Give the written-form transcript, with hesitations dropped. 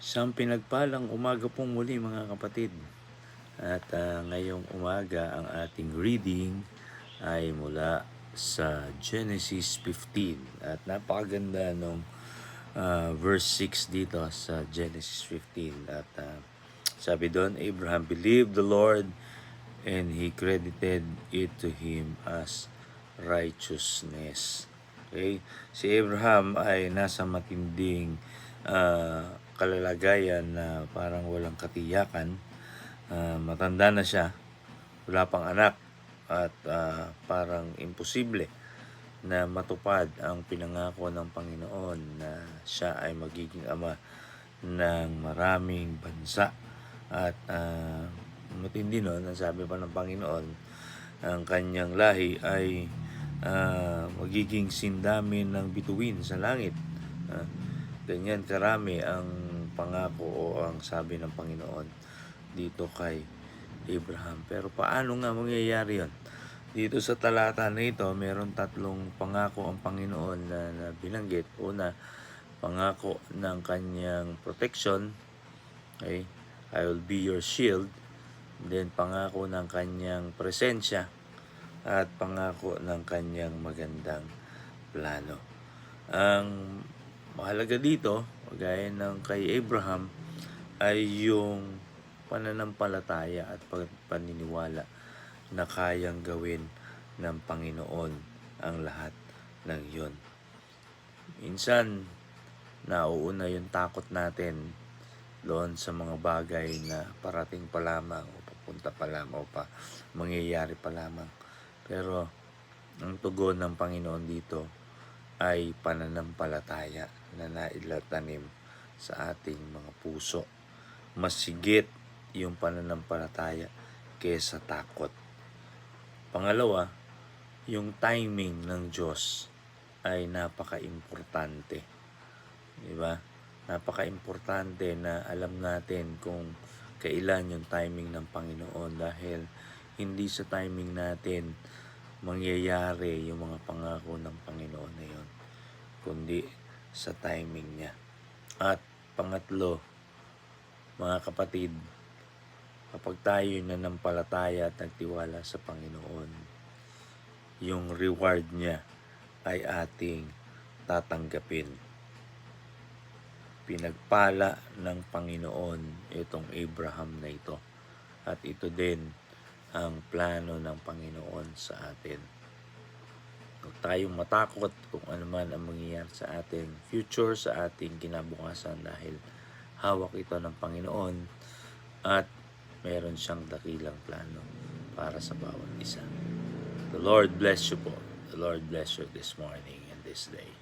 Isang pinagpalang umaga pong muli mga kapatid. At ngayong umaga ang ating reading ay mula sa Genesis 15. At napakaganda nung verse 6 dito sa Genesis 15. At sabi doon, Abraham believed the Lord and he credited it to him as righteousness. Okay? Si Abraham ay nasa matinding kalalagayan na parang walang katiyakan. Matanda na siya, wala pang anak, at parang imposible na matupad ang pinangako ng Panginoon na siya ay magiging ama ng maraming bansa. At matindi nun, ang sabi pa ng Panginoon, ang kanyang lahi ay magiging sindamin ng bituin sa langit. Ganyan karami ang pangako o ang sabi ng Panginoon dito kay Abraham. Pero paano nga mangyayari yon? Dito sa talata na ito, meron tatlong pangako ang Panginoon na binanggit. Una, pangako ng kanyang protection. Okay? I will be your shield. Then pangako ng kanyang presensya. At pangako ng kanyang magandang plano. Ang mahalaga dito, gaya ng kay Abraham, ay yung pananampalataya at paniniwala na kayang gawin ng Panginoon ang lahat ng yun. Minsan, nauuna yung takot natin doon sa mga bagay na parating pa lamang o papunta pa lamang o pa mangyayari pa lamang. Pero ang tugon ng Panginoon dito ay pananampalataya na nailatanim sa ating mga puso. Mas higit yung pananampalataya kaysa takot. Pangalawa, yung timing ng Diyos ay napaka-importante. Diba? Napaka-importante na alam natin kung kailan yung timing ng Panginoon dahil hindi sa timing natin mangyayari yung mga pangako ng Panginoon na yun, kundi sa timing niya. At pangatlo, mga kapatid, kapag tayo nanampalataya at nagtiwala sa Panginoon, yung reward niya ay ating tatanggapin. Pinagpala ng Panginoon itong Abraham na ito. At ito din ang plano ng Panginoon sa atin. Huwag tayong matakot kung ano man ang mangyayari sa ating future, sa ating kinabukasan dahil hawak ito ng Panginoon at meron siyang dakilang plano para sa bawat isa. The Lord bless you po. The Lord bless you this morning and this day.